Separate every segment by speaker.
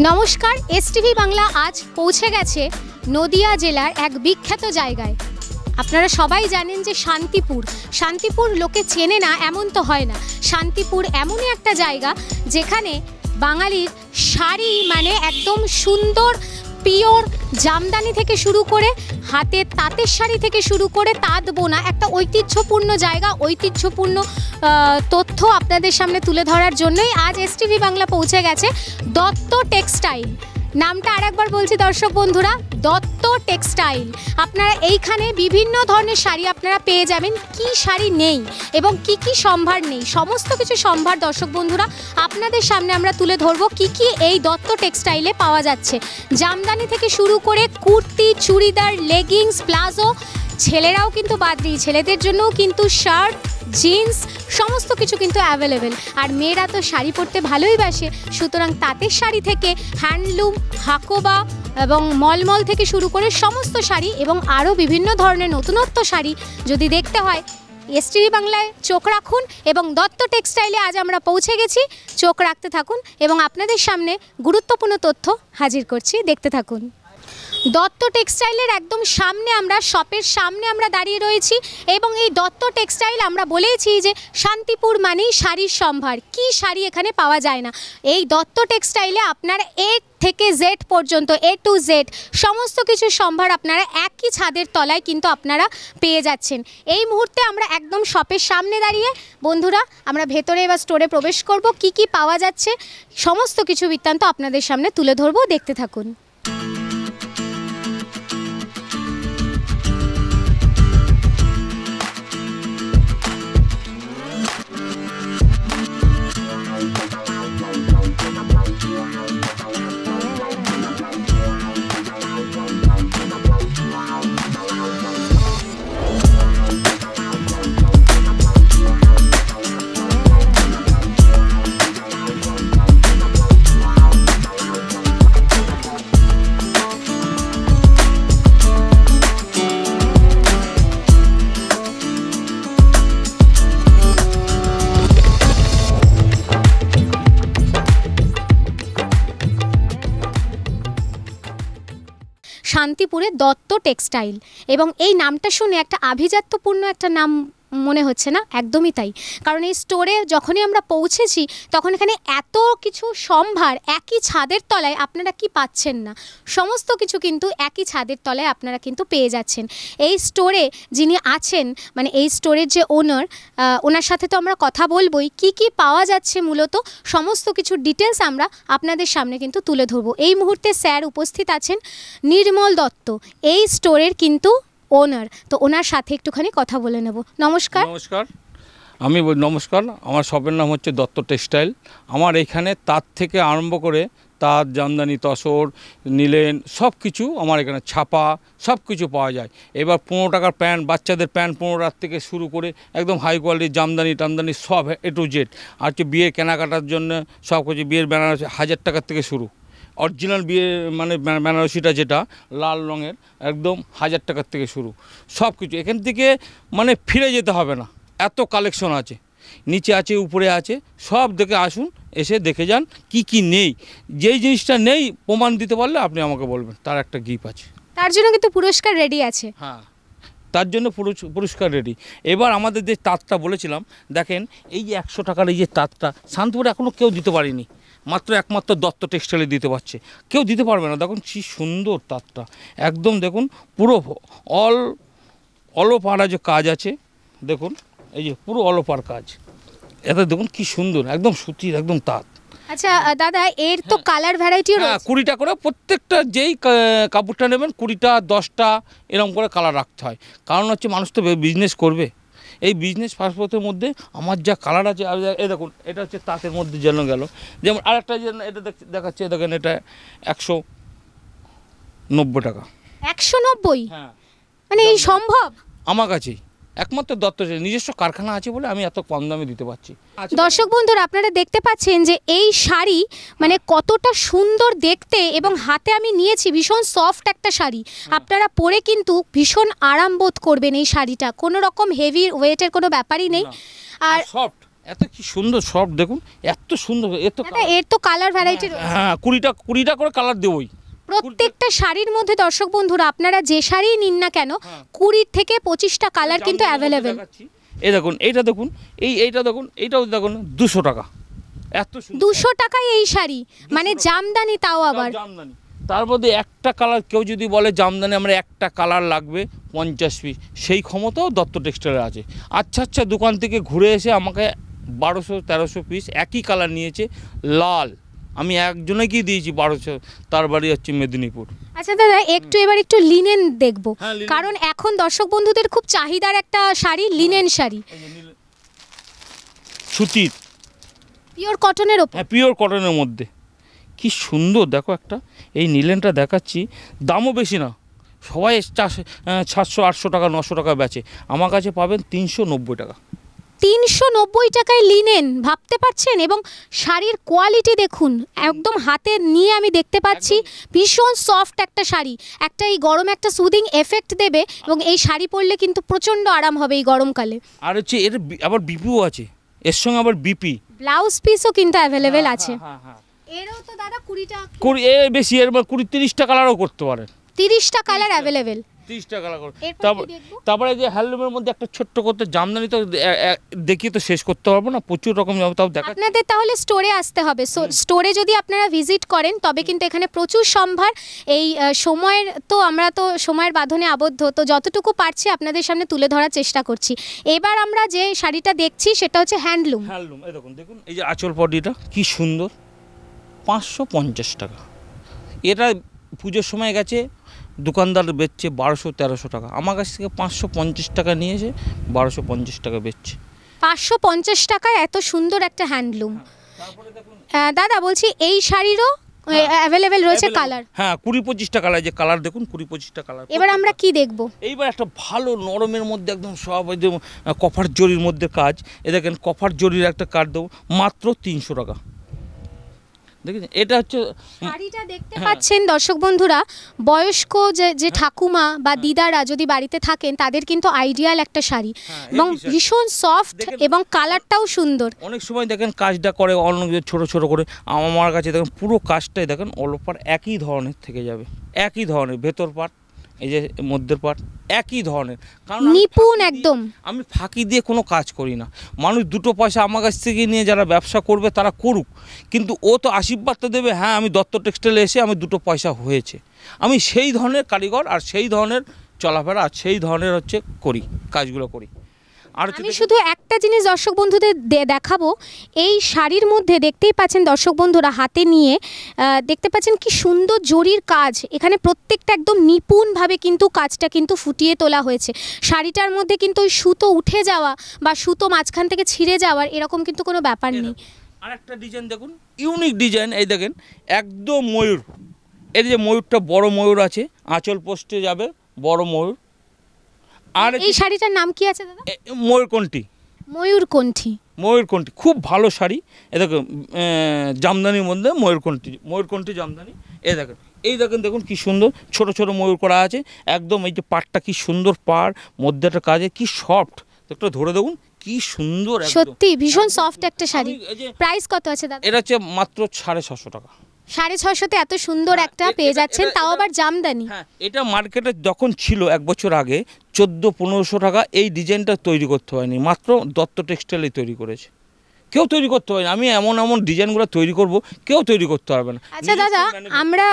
Speaker 1: নমস্কার, এসটিভি বাংলা আজ পৌঁছে গেছে নদিয়া জেলার এক বিখ্যাত জায়গায়। আপনারা সবাই জানেন যে শান্তিপুর লোকে চেনে না এমন তো হয় না। শান্তিপুর এমনই একটা জায়গা যেখানে বাঙালির শাড়ি মানে একদম সুন্দর পিওর জামদানি থেকে শুরু করে হাতের তাঁতের শাড়ি থেকে শুরু করে তাঁত বোনা একটা ঐতিহ্যপূর্ণ জায়গা, ঐতিহ্যপূর্ণ তথ্য আপনাদের সামনে তুলে ধরার জন্যই আজ এসটিভি বাংলা পৌঁছে গেছে দত্ত টেক্সটাইল। নামটা আরেকবার বলছি দর্শক বন্ধুরা, দত্ত টেক্সটাইল। আপনারা এইখানে বিভিন্ন ধরনের শাড়ি আপনারা পেয়ে যাবেন। কি শাড়ি নেই এবং কি সম্ভার নেই, সমস্ত কিছু সম্ভার দর্শক বন্ধুরা আপনাদের সামনে আমরা তুলে ধরবো। কি এই দত্ত টেক্সটাইলে পাওয়া যাচ্ছে, জামদানি থেকে শুরু করে কুর্তি, চুড়িদার, লেগিংস, প্লাজো, ছেলেরাও কিন্তু বাদ দিই, ছেলেদের জন্যও কিন্তু শার্ট, জিন্স সমস্ত কিছু কিন্তু অ্যাভেলেবেল। আর মেয়েরা তো শাড়ি পরতে ভালোই বাসে, সুতরাং তাঁতের শাড়ি থেকে হ্যান্ডলুম, হাকোবা এবং মলমল থেকে শুরু করে সমস্ত শাড়ি এবং আরও বিভিন্ন ধরনের নতুনত্ব শাড়ি যদি দেখতে হয় এসটিভি বাংলায় চোখ রাখুন। এবং দত্ত টেক্সটাইলে আজ আমরা পৌঁছে গেছি, চোখ রাখতে থাকুন এবং আপনাদের সামনে গুরুত্বপূর্ণ তথ্য হাজির করছি, দেখতে থাকুন। দত্ত টেক্সটাইলের একদম সামনে আমরা শপের সামনে আমরা দাঁড়িয়ে রয়েছি এবং এই দত্ত টেক্সটাইল আমরা বলেইছি যে শান্তিপুর মানেই শাড়ির সম্ভার। কি শাড়ি এখানে পাওয়া যায় না। এই দত্ত টেক্সটাইলে আপনার এ থেকে জেড পর্যন্ত, এ টু জেড সমস্ত কিছু সম্ভার আপনারা একই ছাদের তলায় কিন্তু আপনারা পেয়ে যাচ্ছেন। এই মুহূর্তে আমরা একদম শপের সামনে দাঁড়িয়ে বন্ধুরা আমরা ভেতরে এবার স্টোরে প্রবেশ করব। কি পাওয়া যাচ্ছে সমস্ত কিছু বৃত্তান্ত আপনাদের সামনে তুলে ধরবো, দেখতে থাকুন। শান্তিপুরে দত্ত টেক্সটাইল এবং এই নামটা শুনে একটা আভিজাত্যপূর্ণ একটা নাম মনে হচ্ছে না? একদমই তাই। কারণ এই স্টোরে যখনই আমরা পৌঁছেছি তখন এখানে এত কিছু সম্ভার একই ছাদের তলায় আপনারা কি পাচ্ছেন না, সমস্ত কিছু কিন্তু একই ছাদের তলায় আপনারা কিন্তু পেয়ে যাচ্ছেন। এই স্টোরে যিনি আছেন মানে এই স্টোরের যে ওনার সাথে তো আমরা কথা বলবোই। কি পাওয়া যাচ্ছে মূলত সমস্ত কিছু ডিটেলস আমরা আপনাদের সামনে কিন্তু তুলে ধরবো। এই মুহূর্তে স্যার উপস্থিত আছেন, নির্মল দত্ত এই স্টোরের কিন্তু ওনার। তো ওনার সাথে একটুখানি কথা বলে নেব। নমস্কার।
Speaker 2: নমস্কার, আমার শপের নাম হচ্ছে দত্ত টেক্সটাইল। আমার এখানে তাঁত থেকে আরম্ভ করে তাঁত, জামদানি, তসর, নিলেন সব কিছু আমার এখানে ছাপা সব কিছু পাওয়া যায়। এবার 15 টাকার প্যান্ট, বাচ্চাদের প্যান্ট 15 টাকা থেকে শুরু করে একদম হাই কোয়ালিটির জামদানি সব এ টু জেড। আর হচ্ছে বিয়ের কেনাকাটার জন্য সব কিছু, বিয়ের বেনারসি 1000 টাকার থেকে শুরু। অরিজিনাল বিয়ে মানে বেনারসিটা যেটা লাল রঙের একদম 1000 টাকার থেকে শুরু। সব কিছু এখান থেকে মানে ফিরে যেতে হবে না, এত কালেকশন আছে, নিচে আছে উপরে আছে, সব দেখে আসুন, এসে দেখে যান কি নেই। যেই জিনিসটা নেই প্রমাণ দিতে পারলে আপনি আমাকে বলবেন, তার একটা গিফট আছে।
Speaker 1: তার জন্য কিন্তু পুরস্কার রেডি আছে।
Speaker 2: হ্যাঁ, তার জন্য পুরস্কার রেডি। এবার আমাদের যে তাঁতটা বলেছিলাম, দেখেন এই যে 100 টাকার এই যে তাঁতটা শান্তিপুরে এখনও কেউ দিতে পারেনি, একমাত্র দত্ত টেক্সটাইলে দিতে পারছে, কেউ দিতে পারবে না। দেখুন কি সুন্দর তাঁতটা, একদম দেখুন পুরো অলপাড়া যে কাজ আছে, দেখুন এই যে পুরো অলপার কাজ, এতে দেখুন কি সুন্দর একদম সুতির একদম তাঁত।
Speaker 1: আচ্ছা দাদা, এর তো কালার ভ্যারাইটিও রয়েছে।
Speaker 2: 20টা করে প্রত্যেকটা যেই কাপড়টা নেবেন 20টা 10টা এরকম করে কালার রাখতে হয়। কারণ হচ্ছে মানুষ তো বিজনেস করবে, এই বিজনেস পারপাসের মধ্যে আমার যা কালার আছে। এই দেখুন এটা হচ্ছে তাঁতের মধ্যে যেন গেল, যেমন আরেকটা যে এটা দেখাচ্ছে, দেখেন এটা 190 টাকা।
Speaker 1: 190?
Speaker 2: হ্যাঁ,
Speaker 1: মানে এই সম্ভব?
Speaker 2: আমার কাছেই একমাত্র দত্ত নিজস্ব কারখানা আছে বলে আমি এত কম দামে দিতে পারছি।
Speaker 1: দর্শক বন্ধুরা আপনারা দেখতে পাচ্ছেন যে এই শাড়ি মানে কতটা সুন্দর দেখতে এবং হাতে আমি নিয়েছি, ভীষণ সফট একটা শাড়ি। আপনারা পরে কিন্তু ভীষণ আরাম বোধ করবেন এই শাড়িটা, কোনো রকম হেভি ওয়েটের কোনো ব্যাপারই নেই। আর
Speaker 2: সফট এত কি সুন্দর সব দেখুন, এত সুন্দর, এত
Speaker 1: দাদা এর তো কালার ভ্যারাইটি
Speaker 2: হ্যাঁ 20টা করে কালার দেবই।
Speaker 1: প্রত্যেকটা শাড়ির মধ্যে দর্শক বন্ধুরা আপনারা যে শাড়ি নিন না কেন 20 থেকে 25টা কালার কিন্তু অ্যাভেলেবেল।
Speaker 2: এই দেখুন, এইটা দেখুন, এইটা দেখুন, এইটাও দেখুন 200 টাকা, এত সুন্দর
Speaker 1: 200 টাকায় এই শাড়ি, মানে জামদানি, তাও আবার
Speaker 2: জামদানি। তার মধ্যে একটা কালার, কেউ যদি বলে জামদানি আমরা একটা কালার লাগবে 50 পিস, সেই ক্ষমতাও দত্ত টেক্সটাইলে আছে। আচ্ছা দোকান থেকে ঘুরে এসে আমাকে 1200-1300 পিস একই কালার নিয়েছে, লাল, আমি একজনেকেই দিয়েছি 1200, তার বাড়ি হচ্ছে মেদিনীপুর।
Speaker 1: আচ্ছা দাদা এবার একটু লিনেন দেখবো,
Speaker 2: হ্যাঁ, লিনেন।
Speaker 1: কারণ এখন দর্শক বন্ধুদের খুব চাহিদার একটা শাড়ি লিনেন শাড়ি,
Speaker 2: সুতির,
Speaker 1: পিওর কটনের ওপর।
Speaker 2: হ্যাঁ পিওর কটনের মধ্যে কি সুন্দর, দেখো একটা এই নিলেনটা দেখাচ্ছি, দামও বেশি না, সবাই 700-800 টাকা 900 টাকা বেচে, আমার কাছে পাবেন 390 টাকা।
Speaker 1: 390 টাকায় লিনেন, ভাবতে পারছেন? এবং শাড়ির কোয়ালিটি দেখুন, একদম হাতে নিয়ে আমি দেখতে পাচ্ছি ভীষণ সফট একটা শাড়ি, একটা এই গরমে একটা সুদিং এফেক্ট দেবে, এবং এই শাড়ি পরলে কিন্তু প্রচণ্ড আরাম হবে এই গরমকালে।
Speaker 2: আর হচ্ছে এর আবার বিপিও আছে, এর সঙ্গে আবার বিপি
Speaker 1: ব্লাউজ পিসও কিন্তু অ্যাভেলেবেল আছে।
Speaker 2: হ্যাঁ
Speaker 1: এরও তো দাদা 20টা
Speaker 2: বেশি, এর 20-30টা কালারও করতে পারেন,
Speaker 1: 30টা কালার অ্যাভেলেবেল।
Speaker 2: 30টা কালার করে।
Speaker 1: এরপর কি দেখবো?
Speaker 2: তারপরে যে হ্যান্ডলুমের মধ্যে একটা ছোট্ট করতে জামদানি, তো দেখিয়ে তো শেষ করতে পারবো না, প্রচুর রকম তাও দেখা।
Speaker 1: আপনাদের তাহলে স্টোরে আসতে হবে, স্টোরে যদি আপনারা ভিজিট করেন তবে কিন্তু এখানে প্রচুর সম্ভার। এই সময়ের তো আমরা তো সময়ের বাঁধনে আবদ্ধ, তো যতটুকু পারছি আপনাদের সামনে তুলে ধরার চেষ্টা করছি। এবার আমরা যে শাড়িটা দেখছি সেটা হচ্ছে হ্যান্ডলুম।
Speaker 2: এই দেখুন এই যে আঁচল পটিটা কি সুন্দর, 550 টাকা। এটা পুজোর সময় গেছে, দোকানদার বেচছে 1200-1300 টাকা, আমার কাছ থেকে 550 টাকা নিয়েছে, 1250 টাকা বেচছে।
Speaker 1: 550 টাকায় এত সুন্দর একটা হ্যান্ডলুম। দাদা বলছি এই শাড়িরও অ্যাভেলেবেল রয়েছে কালার?
Speaker 2: হ্যাঁ 20-25টা কালার, যে কালার দেখুন 20-25টা কালার।
Speaker 1: এবার আমরা কি দেখব?
Speaker 2: এইবার একটা ভালো নরমের মধ্যে একদম সব ওই যে কপার জরির মধ্যে কাজ, এ দেখেন কপার জরির একটা কাজ দেবো মাত্র 300 টাকা। দেখেছেন, এটা হচ্ছে
Speaker 1: শাড়িটা দেখতে পাচ্ছেন দর্শক বন্ধুরা, বয়স্ক যে ঠাকুমা বা দিদারা যদি বাড়িতে থাকেন তাদের কিন্তু আইডিয়াল একটা শাড়ি, এবং ভীষণ সফট এবং কালারটাও সুন্দর।
Speaker 2: অনেক সময় দেখেন কাজটা করে অন্য ছোট ছোট করে, আমার কাছে দেখেন পুরো কাজটাই দেখেন অল ওভার একই ধরনের থেকে যাবে, একই ধরনের, ভেতর পাট এই যে মধ্যের পাট একই ধরনের, কারণ
Speaker 1: নিপুণ একদম।
Speaker 2: আমি ফাঁকি দিয়ে কোনো কাজ করি না। মানুষ দুটো পয়সা আমার কাছ থেকে নিয়ে যারা ব্যবসা করবে তারা করুক, কিন্তু ও তো আশীর্বাদটা দেবে, হ্যাঁ আমি দত্ত টেক্সটাইলে এসে আমি দুটো পয়সা হয়েছে, আমি সেই ধরনের কারিগর আর সেই ধরনের চলাফেরা আর সেই ধরনের হচ্ছে করি, কাজগুলো করি। আর
Speaker 1: আমি শুধু একটা জিনিস দর্শক বন্ধুদের দেখাবো, এই শাড়ির মধ্যে দেখতেই পাচ্ছেন দর্শক বন্ধুরা, হাতে নিয়ে দেখতে পাচ্ছেন কি সুন্দর জরির কাজ, এখানে প্রত্যেকটা একদম নিপুণভাবে কিন্তু কাজটা কিন্তু ফুটিয়ে তোলা হয়েছে। শাড়িটার মধ্যে কিন্তু ওই সুতো উঠে যাওয়া বা সুতো মাঝখান থেকে ছিঁড়ে যাওয়ার এরকম কিন্তু কোনো ব্যাপার নেই।
Speaker 2: আর একটা ডিজাইন দেখুন, ইউনিক ডিজাইন, এই দেখেন একদম ময়ূর, এই যে ময়ূরটা বড় ময়ূর আছে, আঁচল পোস্টে যাবে বড় ময়ূর। আর
Speaker 1: এই শাড়িটার নাম কি আছে দাদা?
Speaker 2: ময়ূরকণ্ঠী। ময়ূরকণ্ঠী খুব ভালো শাড়ি, এ দেখুন জামদানির মধ্যে ময়ূরকণ্ঠী জামদানি। এই দেখেন দেখুন কি সুন্দর ছোট ছোট ময়ূর করা আছে, একদম এই যে পাড়টা কি সুন্দর পাড়, মধ্যেটা কাজে কি সফট, একটু ধরে দেখুন কি সুন্দর,
Speaker 1: সত্যি ভীষণ সফট একটা শাড়ি। প্রাইস কত আছে দাদা?
Speaker 2: এটা হচ্ছে মাত্র 650 টাকা।
Speaker 1: 650-তে এত সুন্দর একটা পেয়ে যাচ্ছেন, তাও আবার জামদানি।
Speaker 2: হ্যাঁ এটা মার্কেটে যখন ছিল 1 বছর আগে 1400-1500 টাকা, এই ডিজাইনটা তৈরি করতে হয়নি, মাত্র দত্ত টেক্সটাইলই তৈরি করেছে, কেউ তৈরি করতে পারে না। আমি এমন ডিজাইনগুলো তৈরি করব, কেউ তৈরি করতে পারবে না।
Speaker 1: আচ্ছা দাদা আমরা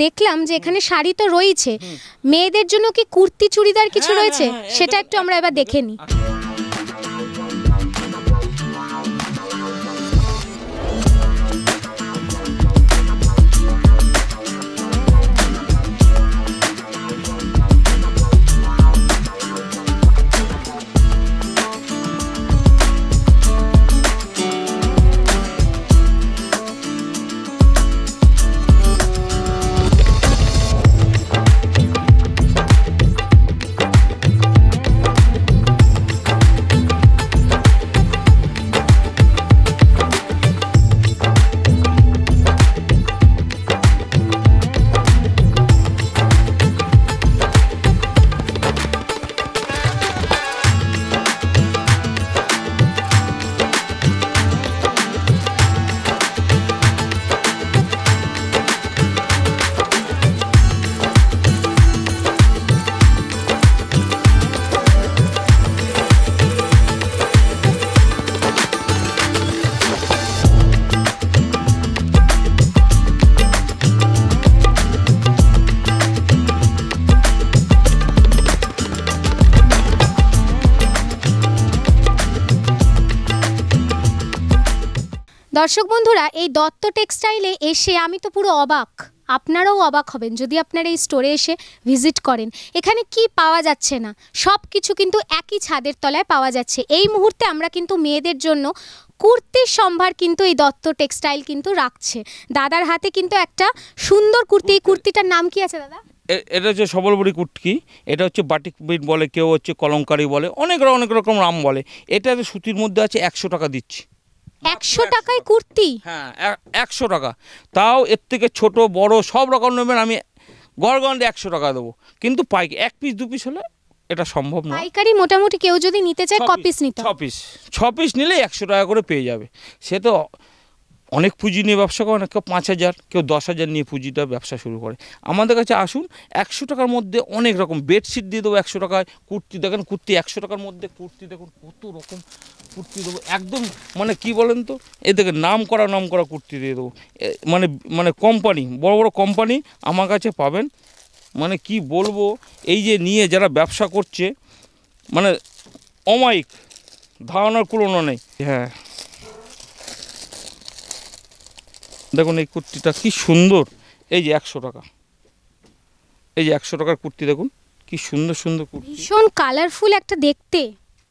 Speaker 1: দেখলাম যে এখানে শাড়ি তো রয়েছে, মেয়েদের জন্য কি কুর্তি চুড়িদার কিছু রয়েছে? সেটা একটু আমরা এবার দেখে নিই। দর্শক বন্ধুরা, এই দত্ত টেক্সটাইলে এসে আমি তো পুরো অবাক, আপনারাও অবাক হবেন যদি আপনারা এই স্টোরে এসে ভিজিট করেন। এখানে কি পাওয়া যাচ্ছে না, সব কিছু কিন্তু একই ছাদের তলায় পাওয়া যাচ্ছে। এই মুহূর্তে আমরা কিন্তু মেয়েদের জন্য কুর্তির সম্ভার কিন্তু এই দত্ত টেক্সটাইল কিন্তু রাখছে। দাদার হাতে কিন্তু একটা সুন্দর কুর্তি, এই কুর্তিটার নাম কি আছে দাদা?
Speaker 2: এটা হচ্ছে সবলপুরি কুর্তি, এটা হচ্ছে বাটিক বিট বলে, কেউ হচ্ছে কলমকারি বলে, অনেক রকম নাম বলে। এটা সুতির মধ্যে আছে, 100 টাকা দিচ্ছি।
Speaker 1: 100 টাকায় কুর্তি?
Speaker 2: হ্যাঁ, 100 টাকা। তাও এর থেকে ছোট বড় সব রকম নেবেন, আমি গড়গন্ডে 100 টাকা দেবো। কিন্তু পাইকারি 1 পিস 2 পিস হলে এটা সম্ভব নয়।
Speaker 1: পাইকারি মোটামুটি কেউ যদি নিতে চায় ক পিস নিতে?
Speaker 2: 6 পিস নিলে 100 টাকা করে পেয়ে যাবে। সে তো অনেক পুঁজি নিয়ে ব্যবসা করে না, কেউ 5,000 কেউ 10,000 নিয়ে পুঁজিটা ব্যবসা শুরু করে। আমাদের কাছে আসুন, 100 টাকার মধ্যে অনেক রকম বেডশিট দিয়ে দেবো 100 টাকায়। কুর্তি দেখেন, কুর্তি 100 টাকার মধ্যে কুর্তি দেখুন কত রকম কুর্তি দেবো, একদম মানে কি বলেন তো, এই দেখেন নাম করা কুর্তি দিয়ে দেবো। মানে কোম্পানি, বড় বড় কোম্পানি আমার কাছে পাবেন। মানে কি বলবো, এই যে নিয়ে যারা ব্যবসা করছে, মানে অমায়িক, ধারণার তুলনা নেই। হ্যাঁ দেখুন এই কুর্তিটা কি সুন্দর, এই যে 100 টাকা, এই যে 100 টাকার কুর্তি দেখুন কি সুন্দর সুন্দর কুর্তি,
Speaker 1: ভীষণ কালারফুল একটা দেখতে।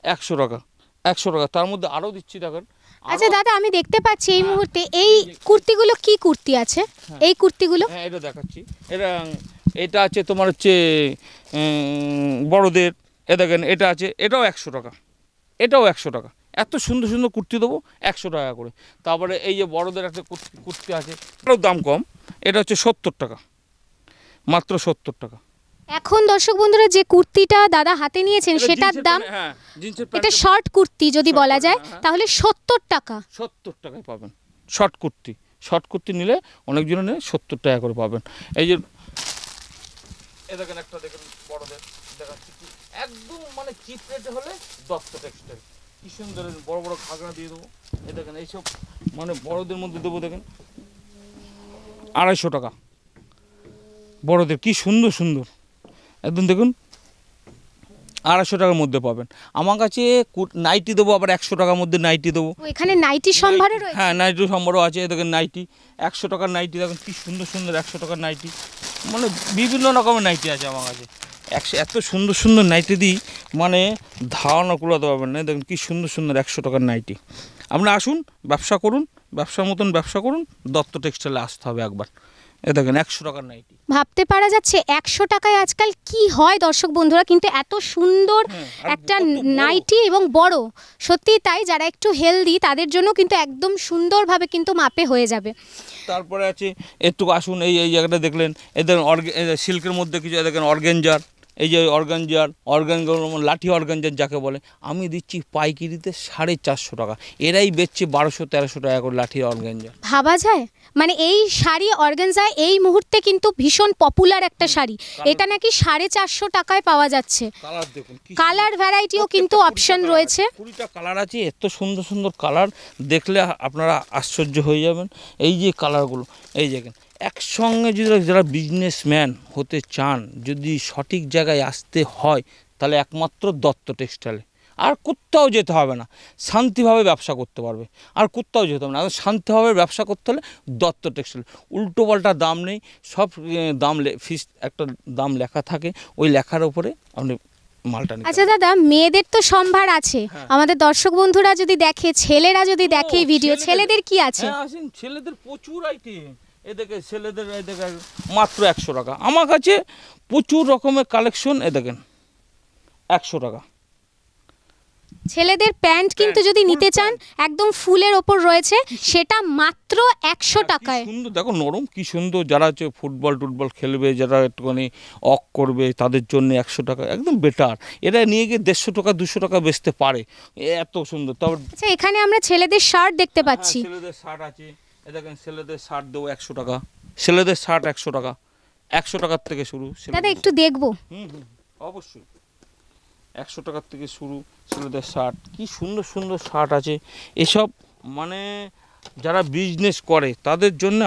Speaker 2: 100 টাকা, 100 টাকা। তার মধ্যে আরও দিচ্ছি দেখেন।
Speaker 1: আচ্ছা দাদা, আমি দেখতে পাচ্ছি এই মুহূর্তে এই কুর্তিগুলো কি কুর্তি আছে? এই কুর্তিগুলো
Speaker 2: হ্যাঁ এটা দেখাচ্ছি। এটা আছে তোমার হচ্ছে বড়দের, এ দেখেন এটা আছে, এটাও 100 টাকা, এটাও 100 টাকা। এত সুন্দর সুন্দর কুর্তি দেবো 100 টাকা করে। তারপরে এই যে বড়দের একটা কুর্তি আছে, এটাও দাম কম, এটা হচ্ছে 70 টাকা, মাত্র 70 টাকা।
Speaker 1: এখন দর্শক বন্ধুরা যে কুর্তিটা দাদা হাতে নিয়েছেন সেটার দাম, এটা শর্ট কুর্তি যদি বলা যায় তাহলে 70 টাকা।
Speaker 2: 70 টাকায় পাবেন শর্ট কুর্তি। শর্ট কুর্তি নিলে অনেকজনে নিলে 70 টাকা করে পাবেন। এই যে এ দেখেন একটা, দেখেন বড়দের দেখাচ্ছি, কি একদম মানে চিপ রেটে হলে দত্ত টেক্সটাইল। কি সুন্দর বড় বড় ঘাগরা দিয়ে দেবো। এই দেখেন এইসব মানে বড়দের মধ্যে দেবো, দেখেন 250 টাকা বড়দের, কি সুন্দর সুন্দর একদম দেখুন 250 টাকার মধ্যে পাবেন। আমার কাছে নাইটি দেবো আবার 100 টাকার মধ্যে নাইটি দেবো।
Speaker 1: এখানে নাইটি সম্ভারে রয়েছে?
Speaker 2: হ্যাঁ নাইটির সম্ভারও আছে। দেখেন নাইটি 100 টাকার নাইটি, দেখেন কি সুন্দর সুন্দর 100 টাকার নাইটি, মানে বিভিন্ন রকমের নাইটি আছে আমার কাছে। এত সুন্দর সুন্দর নাইটি দিই, মানে ধারণা কুলাতে পারবেন না। দেখুন কি সুন্দর সুন্দর 100 টাকার নাইটি। আপনারা আসুন, ব্যবসা করুন, ব্যবসার মতন ব্যবসা করুন, দত্ত টেক্সটাইলে আসতে হবে একবার। এ দেখেন 100 টাকার নাইটি।
Speaker 1: ভাবতে পারা যাচ্ছে 100 টাকায় আজকাল কি হয় দর্শক বন্ধুরা, কিন্তু এত সুন্দর একটা নাইটি এবং বড়, সত্যি তাই। যারা একটু হেলদি তাদের জন্য কিন্তু একদম সুন্দরভাবে কিন্তু মাপে হয়ে যাবে।
Speaker 2: তারপরে আছে একটু আসুন, এই জায়গাটা দেখলেন, এই দেখেন সিল্কের মধ্যে কিছু, দেখেন অর্গেঞ্জার, এই যে অর্গানজার লাঠি অর্গানজার যাকে বলে, আমি দিচ্ছি পাইকিরিতে 450 টাকা। এরাই বেচছে 1200-1300 টাকা করে লাঠি অর্গানজার।
Speaker 1: ভাবা যায়, মানে এই শাড়ি অর্গানজা এই মুহূর্তে কিন্তু ভীষণ পপুলার একটা শাড়ি। এটা নাকি 450 টাকায় পাওয়া যাচ্ছে।
Speaker 2: কালার দেখুন,
Speaker 1: কালার ভ্যারাইটিও কিন্তু অপশন রয়েছে,
Speaker 2: 20টা কালার আছে। এত সুন্দর সুন্দর কালার দেখলে আপনারা আশ্চর্য হয়ে যাবেন। এই যে কালারগুলো, এই দেখেন একসঙ্গে যদি যারা বিজনেসম্যান হতে চান, যদি সঠিক জায়গায় আসতে হয় তাহলে একমাত্র দত্ত টেক্সটাইলে, আর কোথাও যেতে হবে না। শান্তিভাবে ব্যবসা করতে পারবে, আর কোথাও যেতে হবে না। শান্তিভাবে ব্যবসা করতে হলে দত্ত টেক্সটাইল। উল্টো পাল্টা দাম নেই, সব দাম ফিক্সড একটা দাম লেখা থাকে, ওই লেখার উপরে আপনি মালটা নিতে।
Speaker 1: আচ্ছা দাদা, মেয়েদের তো সম্ভার আছে, আমাদের দর্শক বন্ধুরা যদি দেখে, ছেলেরা যদি দেখে এই ভিডিও, ছেলেদের কি আছে?
Speaker 2: আসেন, ছেলেদের প্রচুর আইটেম। এ দেখে ছেলেদের, এই দেখে মাত্র 100 টাকা। আমার কাছে প্রচুর রকমের কালেকশন, এ দেখেন 100 টাকা।
Speaker 1: ছেলেদের প্যান্ট কিন্তু যদি নিতে চান একদম ফুলের ওপর রয়েছে, সেটা মাত্র 100 টাকায়।
Speaker 2: সুন্দর দেখো, নরম কি সুন্দর। যারা হচ্ছে ফুটবল খেলবে, যারা একটুখানি অক করবে, তাদের জন্য 100 টাকা একদম বেটার। এরা নিয়ে গিয়ে 150 টাকা 200 টাকা বেচতে পারে, এত সুন্দর। তারপর
Speaker 1: আচ্ছা, এখানে আমরা ছেলেদের শার্ট দেখতে পাচ্ছি।
Speaker 2: ছেলেদের শার্ট আছে, এ দেখেন ছেলেদের শার্ট দেবো 100 টাকা। ছেলেদের শার্ট 100 টাকা, 100 টাকার থেকে শুরু।
Speaker 1: দাদা একটু দেখবো।
Speaker 2: অবশ্যই 100 টাকার থেকে শুরু ছেলেদের শার্ট। কি সুন্দর সুন্দর শার্ট আছে। এসব মানে যারা বিজনেস করে তাদের জন্য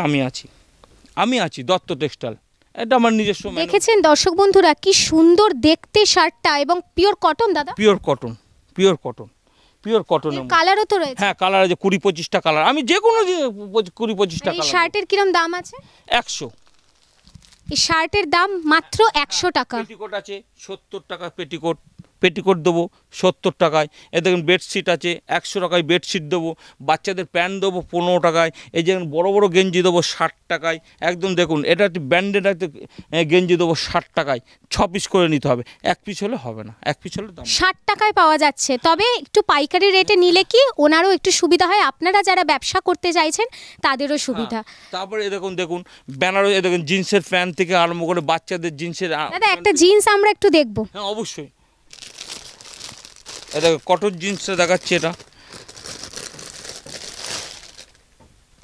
Speaker 2: আমি আছি দত্ত টেক্সটাইল। এটা আমার নিজস্ব।
Speaker 1: দেখেছেন দর্শক বন্ধুরা কি সুন্দর দেখতে শার্টটা, এবং পিওর কটন দাদা?
Speaker 2: Pure cotton, pure cotton, pure কটনের।
Speaker 1: কালারও তো রয়েছে।
Speaker 2: হ্যাঁ কালার আছে 20-25টা কালার, আমি যে কোনো 20-25টা
Speaker 1: এই
Speaker 2: কালার।
Speaker 1: শার্টের কিরম দাম আছে?
Speaker 2: 100।
Speaker 1: এই শার্টের দাম মাত্র 100 টাকা।
Speaker 2: পেটিকোট আছে 70 টাকা পেটিকোট, পেটিকোট দেবো 70 টাকায়। এ দেখুন বেডশিট আছে 100 টাকায় বেডশিট দেবো। বাচ্চাদের প্যান্ট দেবো 15 টাকায়। এই যে বড় বড় গেঞ্জি দেবো 60 টাকায়। একদম দেখুন এটা একটি ব্র্যান্ডেড একটা গেঞ্জি দেবো 60 টাকায়। 6 পিস করে নিতে হবে, 1 পিস হলে হবে না, 1 পিস হলে দাম
Speaker 1: 60 টাকায় পাওয়া যাচ্ছে। তবে একটু পাইকারি রেটে নিলে কি ওনারও একটু সুবিধা হয়, আপনারা যারা ব্যবসা করতে চাইছেন তাদেরও সুবিধা।
Speaker 2: তারপরে এ দেখুন বেনারস, এ দেখুন জিন্সের প্যান্ট থেকে আরম্ভ করে বাচ্চাদের জিন্সের।
Speaker 1: দাদা একটা জিন্স আমরা একটু দেখবো।
Speaker 2: হ্যাঁ অবশ্যই। এটা কটন জিন্সটা দেখাচ্ছি, এটা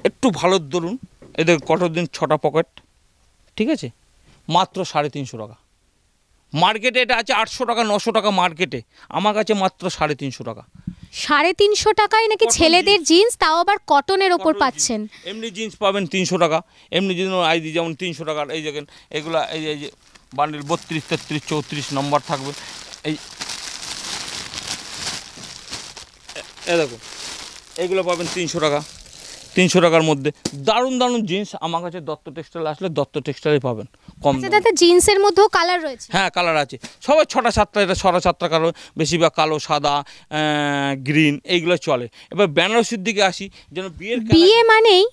Speaker 2: একটু ভালো ধরুন। এদের কটন জিন্স 6টা পকেট, ঠিক আছে, মাত্র 350 টাকা। মার্কেটে এটা আছে 800 টাকা 900 টাকা মার্কেটে, আমার কাছে মাত্র 350 টাকা।
Speaker 1: 350 টাকায় নাকি ছেলেদের জিন্স, তাও আবার কটনের ওপর পাচ্ছেন।
Speaker 2: এমনি জিন্স পাবেন 300 টাকা, এমনি জিন্স আইডি যেমন 300 টাকার। এই দেখেন এগুলো, এই যে বান্ডিল 32, 33, 34 নম্বর থাকবে। এই দেখুন এগুলো পাবেন 300 টাকা, 300 টাকার মধ্যে দারুণ দারুণ জিন্স আমার কাছে দত্ত টেক্সটাইল আসলে দত্ত টেক্সটাইলে পাবেন কম দামে।
Speaker 1: দাদা জিন্সের মধ্যেও কালার রয়েছে?
Speaker 2: হ্যাঁ কালার আছে, সবাই 6টা 7টা, এটা 6টা 7টা কালার, বেশিরভাগ কালো, সাদা, গ্রিন এইগুলো চলে। এবার বেনারসির দিকে আসি, যেন বিয়ে
Speaker 1: মানেই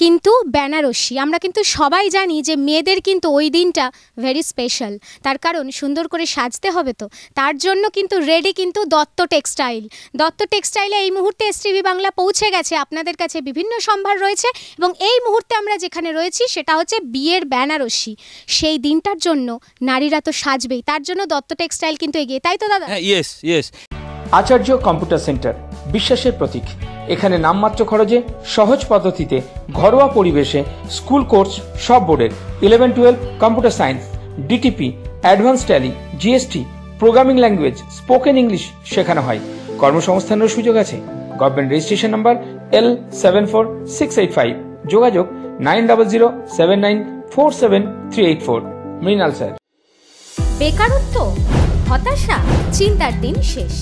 Speaker 1: কিন্তু বেনারসি। আমরা কিন্তু সবাই জানি যে মেয়েদের কিন্তু ওই দিনটা ভেরি স্পেশাল, তার কারণ সুন্দর করে সাজতে হবে, তো তার জন্য কিন্তু রেডি কিন্তু দত্ত টেক্সটাইল। দত্ত টেক্সটাইলে এই মুহূর্তে এসটিভি বাংলা পৌঁছে গেছে, আপনাদের কাছে বিভিন্ন সম্ভার রয়েছে, এবং এই মুহূর্তে আমরা যেখানে রয়েছি সেটা হচ্ছে বিয়ের বেনারসি। সেই দিনটার জন্য নারীরা তো সাজবেই, তার জন্য দত্ত টেক্সটাইল কিন্তু এগিয়ে, তাই তো দাদা?
Speaker 2: ইয়েস।
Speaker 3: আচার্য কম্পিউটার সেন্টার বিশ্বাসের প্রতীক। এখানে নামমাত্র খরচে সহজ পদ্ধতিতে ঘরোয়া পরিবেশে স্কুল কোর্স সব বোর্ডের 11-12 computer science, DTP, advance tally, GST, programming language, spoken English শেখানো হয়। কর্মসংস্থানের সুযোগ আছে। Government registration number L746685। যোগাযোগ 9079947384। মৃণাল স্যার।
Speaker 1: বেকারত্ব, হতাশা, চিন্তার দিন শেষ।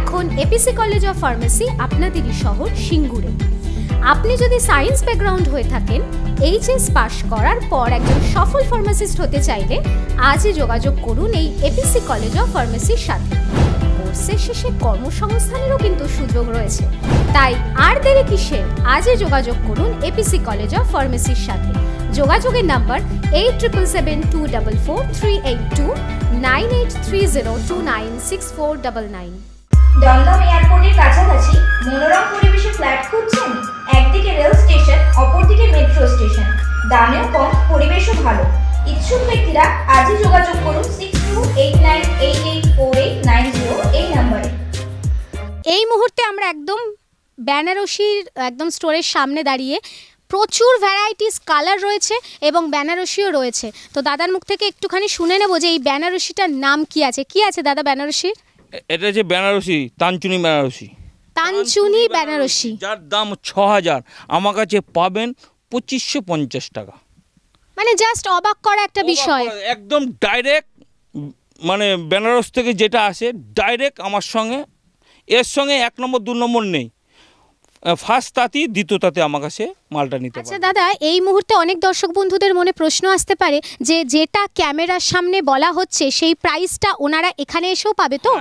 Speaker 1: এখন এপিসি কলেজ অফ ফার্মেসি আপনাদেরই শহর সিঙ্গুরে। আপনি যদি সায়েন্স ব্যাকগ্রাউন্ড হয়ে থাকেন, এইচএস পাশ করার পর একজন সফল ফার্মাসিস্ট হতে চাইলে আজই যোগাযোগ করুন এই এপিসি কলেজ অফ ফার্মেসির সাথে। কোর্সের শেষে কর্মসংস্থানেরও কিন্তু সুযোগ রয়েছে, তাই আর দেরি কিসের? আজই যোগাযোগ করুন এপিসি কলেজ অফ ফার্মেসির সাথে। যোগাযোগের নাম্বার 8772444382, 9830296499।
Speaker 4: দমদম এয়ারপোর্টের কাছাকাছি মনোরম পরিবেশে ফ্ল্যাট খুঁজছেন? একদিকে রেল স্টেশন, অপরদিকে মেট্রো স্টেশন, দামেও কম, পরিবেশও ভালো। ইচ্ছুক ব্যক্তিরা আজই যোগাযোগ করুন 6289884890 এই নম্বরে।
Speaker 1: এই মুহূর্তে আমরা একদম বেনারসির একদম স্টোরের সামনে দাঁড়িয়ে। প্রচুর ভ্যারাইটিস কালার রয়েছে এবং বেনারসিও রয়েছে। তো দাদার মুখ থেকে একটুখানি শুনে নেবো যে এই বেনারসিটার নাম কি আছে। কি আছে দাদা বেনারসির?
Speaker 2: এটা যে বেনারসি, তানচুনি বেনারসি।
Speaker 1: তানচুনি বেনারসি,
Speaker 2: যার দাম 6000, আমার কাছে পাবেন 2550 টাকা।
Speaker 1: মানে জাস্ট অবাক করা একটা বিষয়।
Speaker 2: একদম ডাইরেক্ট, মানে বেনারস থেকে যেটা আসে ডাইরেক্ট আমার সঙ্গে, এর সঙ্গে 1 নম্বর 2 নম্বর নেই, ফার্স্ট তাঁতি দ্বিতীয় তাঁতি আমার কাছে মালটা নিতে পারে।
Speaker 1: আচ্ছা দাদা, এই মুহূর্তে অনেক দর্শক বন্ধুদের মনে প্রশ্ন আসতে পারে যে যেটা ক্যামেরার সামনে বলা হচ্ছে সেই প্রাইসটা ওনারা এখানে এসেও পাবে তো?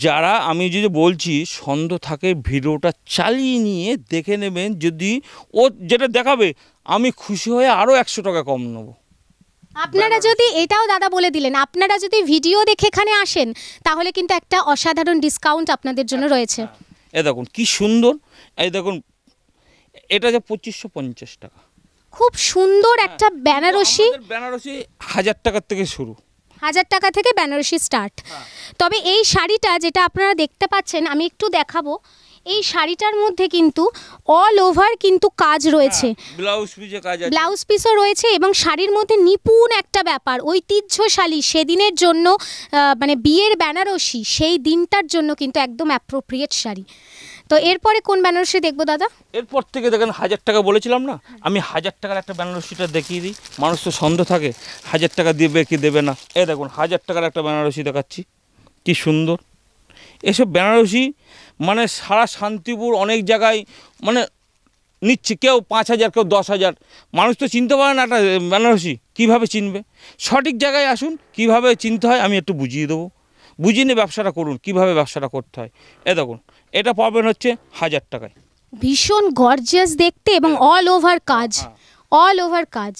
Speaker 2: যারা আমি যদি বলছি সন্দেহ থাকে ভিডিওটা চালিয়ে নিয়ে দেখে নেবেন, যদি ও যেটা দেখাবে আমি খুশি হয়ে আরও 100 টাকা কম নেবো।
Speaker 1: আপনারা যদি, এটাও দাদা বলে দিলেন, আপনারা যদি ভিডিও দেখে এখানে আসেন তাহলে কিন্তু একটা অসাধারণ ডিসকাউন্ট আপনাদের জন্য রয়েছে।
Speaker 2: এ দেখুন কি সুন্দর, এই দেখুন এটা যে 2550 টাকা।
Speaker 1: খুব সুন্দর একটা বেনারসি।
Speaker 2: বেনারসি 1000 টাকার থেকে শুরু,
Speaker 1: 1000 টাকা থেকে বেনারসি স্টার্ট। তবে এই শাড়িটা যেটা আপনারা দেখতে পাচ্ছেন, আমি একটু দেখাবো। এই শাড়িটার মধ্যে কিন্তু অল ওভার কিন্তু কাজ রয়েছে,
Speaker 2: ব্লাউজ পিসে কাজ আছে,
Speaker 1: ব্লাউজ পিসও রয়েছে, এবং শাড়ির মধ্যে নিপুণ একটা ব্যাপার, ঐতিহ্যশালী সেদিনের জন্য, মানে বিয়ের বেনারসি সেই দিনটার জন্য কিন্তু একদম অ্যাপ্রোপ্রিয়েট শাড়ি। তো এরপরে কোন বেনারসি দেখবো দাদা?
Speaker 2: এরপর থেকে দেখেন 1000 টাকা বলেছিলাম না, আমি 1000 টাকার একটা বেনারসিটা দেখিয়ে দিই। মানুষ তো সন্দেহ থাকে 1000 টাকা দেবে কি দেবে না। দেখুন 1000 টাকার একটা বেনারসি দেখাচ্ছি, কি সুন্দর। এসব বেনারসি মানে সারা শান্তিপুর অনেক জায়গায় মানে নিচ্ছে, কেউ 5,000 কেউ 10,000। মানুষ তো চিনতে পারে না একটা বেনারসি, কীভাবে চিনবে? সঠিক জায়গায় আসুন, কিভাবে চিনতে হয় আমি একটু বুঝিয়ে দেবো, বুঝিয়ে নিয়ে ব্যবসাটা করুন, কিভাবে ব্যবসাটা করতে হয়। দেখুন এটা পাবেন হচ্ছে 1,000 টাকায়।
Speaker 1: ভীষণ গর্জিয়াস দেখতে এবং অল ওভার কাজ, অল ওভার কাজ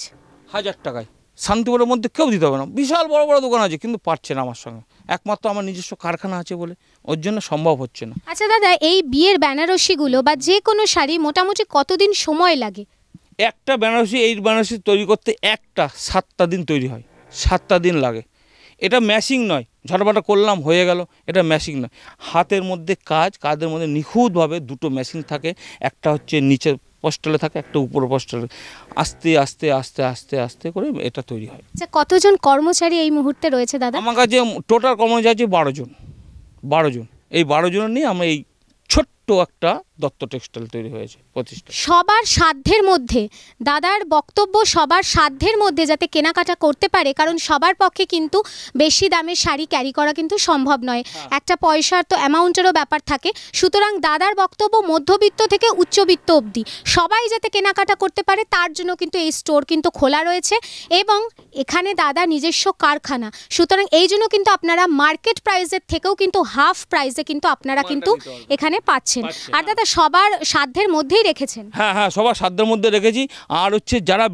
Speaker 2: 1,000 টাকায়। শান্তিপুরের মধ্যে কেউ দিতে হবে না, বিশাল বড় বড় দোকান আছে কিন্তু পারছে না আমার সঙ্গে, একমাত্র আমার নিজস্ব কারখানা আছে বলে ওর জন্য সম্ভব হচ্ছে না।
Speaker 1: আচ্ছা দাদা, এই বিয়ের বেনারসিগুলো বা যে কোনো শাড়ি মোটামুটি কতদিন সময় লাগে?
Speaker 2: একটা বেনারসি, এই বেনারসি তৈরি করতে একটা 7টা দিন তৈরি হয়, 7টা দিন লাগে। এটা ম্যাশিং নয়, ঝটপটা করলাম হয়ে গেল, এটা ম্যাশিং নয়। হাতের মধ্যে কাজের মধ্যে নিখুঁতভাবে দুটো মেশিন থাকে, একটা হচ্ছে নিচে পোস্টালে থাকে, একটা উপরে পোস্টালে, আস্তে আস্তে আস্তে আস্তে আস্তে করে এটা তৈরি হয়।
Speaker 1: আচ্ছা, কতজন কর্মচারী এই মুহূর্তে রয়েছে দাদা?
Speaker 2: আমার কাছে টোটাল কর্মচারী আছে 12 জন। এই 12 জন নিয়ে আমরা এই ছোট্ট একটা দত্ত টেক্সটাইল তৈরি হয়েছে প্রতিষ্ঠা।
Speaker 1: সবার সাধ্যের মধ্যে, দাদার বক্তব্য সবার সাধ্যের মধ্যে যাতে কেনাকাটা করতে পারে, কারণ সবার পক্ষে কিন্তু বেশি দামের শাড়ি ক্যারি করা কিন্তু সম্ভব নয়, একটা পয়সার তো অ্যামাউন্টেরও ব্যাপার থাকে। সুতরাং দাদার বক্তব্য মধ্যবিত্ত থেকে উচ্চবিত্ত অবধি সবাই যাতে কেনাকাটা করতে পারে তার জন্য কিন্তু এই স্টোর কিন্তু খোলা রয়েছে এবং এখানে দাদা নিজস্ব কারখানা। সুতরাং এই জন্য কিন্তু আপনারা মার্কেট প্রাইসের থেকেও কিন্তু হাফ প্রাইসে কিন্তু আপনারা কিন্তু এখানে পাচ্ছেন। আর দাদা সবার সাধ্যের মধ্যেই রেখেছেন?
Speaker 2: হ্যাঁ, সবার সাধ্যের মধ্যে রেখেছি। আর হচ্ছে যারা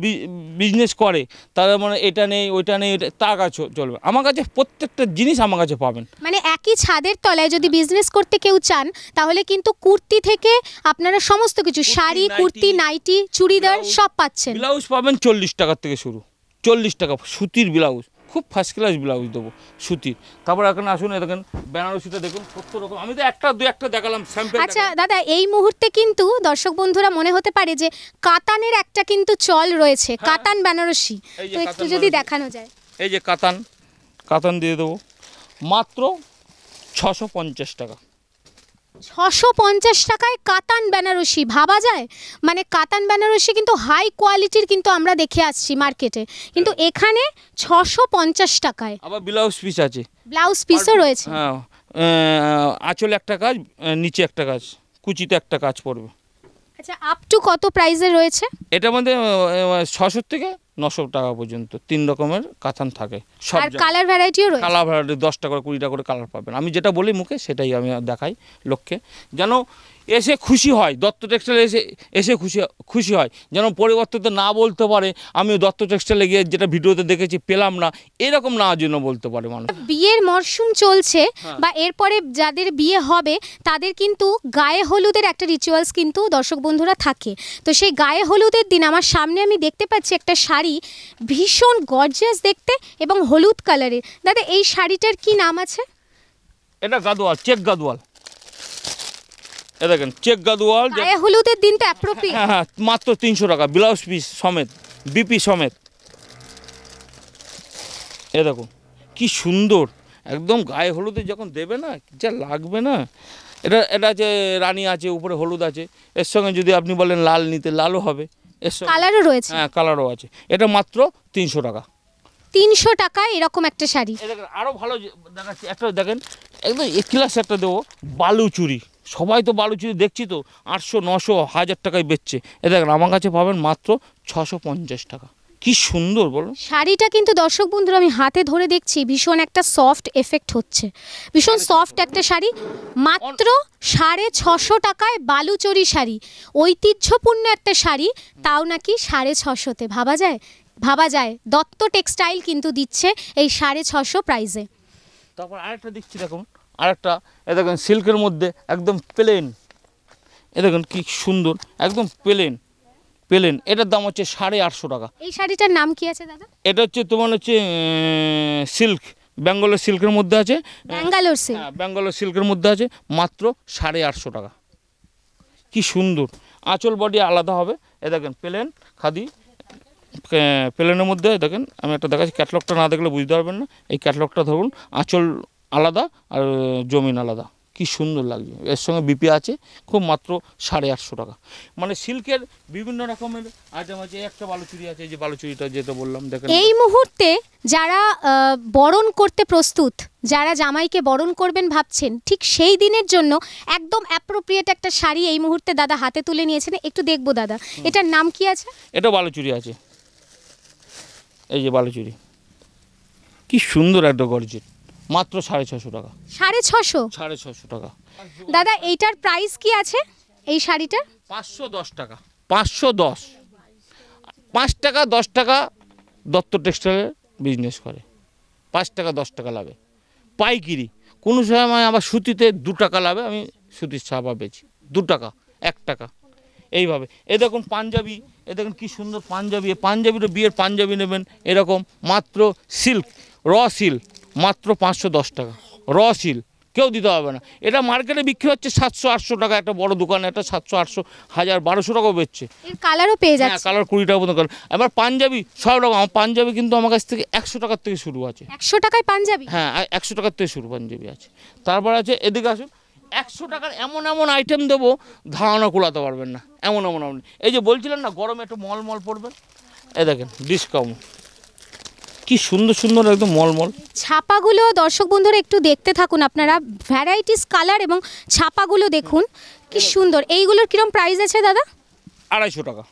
Speaker 2: বিজনেস করে তারা মানে এটা নেই ওইটা নেই, তার কাছে চলবে, আমার কাছে প্রত্যেকটা জিনিস আমার কাছে পাবেন।
Speaker 1: মানে একই ছাদের তলায় যদি বিজনেস করতে কেউ চান তাহলে কিন্তু কুর্তি থেকে আপনারা সমস্ত কিছু, শাড়ি, কুর্তি, নাইটি, চুড়িদার সব পাচ্ছেন।
Speaker 2: ব্লাউজ পাবেন 40 টাকার থেকে শুরু, 40 টাকা সুতির ব্লাউজ, খুব ফার্স্ট ক্লাস ব্লাউজ দেবো সুতির। তারপর এখানে আসুন, দেখেন বেনারসিটা দেখুন কত রকম, আমি তো দু একটা দেখালাম স্যাম্পল।
Speaker 1: আচ্ছা দাদা, এই মুহূর্তে কিন্তু দর্শক বন্ধুরা মনে হতে পারে যে কাতানের একটা কিন্তু চল রয়েছে, কাতান বেনারসি, তো একটু যদি দেখানো যায়।
Speaker 2: এই যে কাতান দিয়ে দেবো মাত্র 650 টাকা।
Speaker 1: 650 টাকায় কাতান বেনারসি, ভাবা যায়? মানে কাতান বেনারসি কিন্তু হাই কোয়ালিটির কিন্তু আমরা দেখে আসছি মার্কেটে, কিন্তু এখানে 650 টাকায়।
Speaker 2: আবার ব্লাউজ পিস আছে,
Speaker 1: ব্লাউজ পিসও রয়েছে।
Speaker 2: হ্যাঁ, আঁচলে একটা কাজ, নিচে একটা কাজ, কুচিতে একটা কাজ পড়বে।
Speaker 1: আচ্ছা, আপ টু কত প্রাইসে রয়েছে?
Speaker 2: এটার মধ্যে 600 থেকে 900 টাকা পর্যন্ত 3 রকমের কাতান থাকে। সব
Speaker 1: আর কালার ভ্যারাইটিও রয়েছে?
Speaker 2: কালার ভ্যারাইটি 10টা করে 20টা করে কালার পাবেন। আমি যেটা বলি মুখে সেটাই আমি দেখাই লোককে, যেন এসে খুশি হয়, দত্ত টেক্সটাইল এসে খুশি হয়, যেন পরিবর্তিত না বলতে পারে আমি দত্ত টেক্সটাইলে গিয়ে যেটা ভিডিওতে দেখেছি পেলাম না, এরকম না জন্য বলতে পারে মানুষ।
Speaker 1: বিয়ের মরশুম চলছে বা এরপরে যাদের বিয়ে হবে তাদের কিন্তু গায়ে হলুদের একটা রিচুয়ালস কিন্তু দর্শক বন্ধুরা থাকে। তো সেই গায়ে হলুদের দিন আমার সামনে আমি দেখতে পাচ্ছি একটা শাড়ি, ভীষণ গর্জিয়াস দেখতে এবং হলুদ কালারের। দাদা এই শাড়িটার কি নাম আছে?
Speaker 2: এটা গাদোয়াল, চেক গাদোয়াল, এ দেখেন চেক গাদোয়াল।
Speaker 1: গায়ে হলুদের দিন তো অ্যাপ্রোপ্রিয়েট।
Speaker 2: হ্যাঁ, মাত্র 300 টাকা, ব্লাউজ পিস সমেত, বিপি সমেত। এ দেখুন কি সুন্দর, একদম গায়ে হলুদে যখন দেবে না যা লাগবে না। এটা আছে রানী আছে, উপরে হলুদ আছে, এর সঙ্গে যদি আপনি বলেন লাল নিতে লালও হবে, এর সঙ্গে
Speaker 1: কালারও রয়েছে।
Speaker 2: হ্যাঁ, কালারও আছে। এটা মাত্র 300 টাকা।
Speaker 1: 300 টাকায় এরকম একটা শাড়ি।
Speaker 2: আরও ভালো দেখাচ্ছি, একটা দেখেন একদম ক্লাস একটা দেবো, বালুচুরি। সবাই তো বালুচুরি দেখছি তো 800, 900, 1000 টাকায় বেচছে। দেখেন আমার কাছে পাবেন মাত্র 650 টাকা। কি সুন্দর বলো
Speaker 1: শাড়িটা, কিন্তু দর্শক বন্ধুরা আমি হাতে ধরে দেখছি ভীষণ একটা সফট এফেক্ট হচ্ছে, ভীষণ সফট একটা শাড়ি, মাত্র 650 টাকায় বালুচরি শাড়ি, ঐতিহ্যপূর্ণ একটা শাড়ি, তাও নাকি 650-তে। ভাবা যায় দত্ত টেক্সটাইল কিন্তু দিচ্ছে এই 650 প্রাইসে।
Speaker 2: তারপর আরেকটা দিচ্ছি, দেখুন আরেকটা, এ দেখুন সিল্কের মধ্যে একদম প্লেন, এ দেখুন কি সুন্দর, একদম প্লেন। এটার দাম হচ্ছে 850 টাকা।
Speaker 1: এই শাড়িটার নাম কি আছে দাদা?
Speaker 2: এটা হচ্ছে তোমার হচ্ছে সিল্ক, বেঙ্গলের সিল্কের মধ্যে আছে,
Speaker 1: ব্যাঙ্গালোর সিল্ক।
Speaker 2: হ্যাঁ, বেঙ্গলের সিল্কের মধ্যে আছে, মাত্র 850 টাকা। কি সুন্দর, আঁচল বডি আলাদা হবে। এ দেখেন প্লেন খাদি, প্লেনের মধ্যে দেখেন আমি একটা দেখাচ্ছি, ক্যাটলগটা না দেখলে বুঝতে পারবেন না। এই ক্যাটলগটা ধরুন, আঁচল আলাদা আর জমিন আলাদা, কি কি সুন্দর লাগছে, এর সঙ্গে বিপি আছে, খুব মাত্র 850 টাকা। মানে সিল্কের বিভিন্ন রকমের আইটেম আছে। একটা বালুচুরি আছে, এই যে বালুচুরিটা যেটা বললাম দেখেন।
Speaker 1: এই মুহূর্তে যারা বরণ করতে প্রস্তুত, যারা জামাইকে বরণ করবেন ভাবছেন, ঠিক সেই দিনের জন্য একদম অ্যাপ্রোপ্রিয়েট একটা শাড়ি এই মুহূর্তে দাদা হাতে তুলে নিয়েছেন। একটু দেখবো দাদা, এটার নাম কি আছে?
Speaker 2: এটা বালুচুরি আছে, এই যে বালুচুরি, কি সুন্দর একটা গর্জিত, মাত্র 650 টাকা।
Speaker 1: 650
Speaker 2: টাকা।
Speaker 1: দাদা এইটার প্রাইস কি আছে এই শাড়িটার?
Speaker 2: 510 টাকা। 510, 5 টাকা 10 টাকা দত্ত টেক্সটাইলের বিজনেস করে, 5 টাকা 10 টাকা লাভে পাইকিরি। কোনো সময় আবার সুতিতে 2 টাকা লাভে আমি সুতির ছাপা বেচি, 2 টাকা 1 টাকা এইভাবে। এ দেখুন পাঞ্জাবি, এ দেখুন কী সুন্দর পাঞ্জাবি, পাঞ্জাবিরও বিয়ের পাঞ্জাবি নেবেন এরকম, মাত্র সিল্ক, র সিল্ক, মাত্র 510 টাকা র সিল্ক, কেউ দিতে হবে না। এটা মার্কেটে বিক্রি হচ্ছে 700-800 টাকা, একটা বড় দোকানে এটা 700-800, 1000-1200 টাকাও বেচছে।
Speaker 1: এর কালারও পেয়ে যাচ্ছে।
Speaker 2: হ্যাঁ, কালার 20 টাকা পর্যন্ত কালার। এবার পাঞ্জাবি সব রকম, পাঞ্জাবি কিন্তু আমার কাছ থেকে 100 টাকার থেকে শুরু আছে।
Speaker 1: 100 টাকায় পাঞ্জাবি?
Speaker 2: হ্যাঁ, 100 টাকার থেকে শুরু পাঞ্জাবি আছে। তারপর আছে, এদিকে আসুন, 100 টাকার এমন এমন আইটেম দেবো ধারণা কুলাতে পারবেন না, এমন এমন। এই যে বলছিলেন না গরমে একটু মলমল পড়বেন, এ দেখেন ডিসকাউন্ট, কি সুন্দর সুন্দর একদম মলমল
Speaker 1: ছাপাগুলো। দর্শক বন্ধুরা একটু দেখতে থাকুন আপনারা, ভ্যারাইটিস কালার এবং ছাপাগুলো দেখুন কি সুন্দর। এইগুলোর কিরম প্রাইস আছে দাদা?
Speaker 2: 250 টাকা।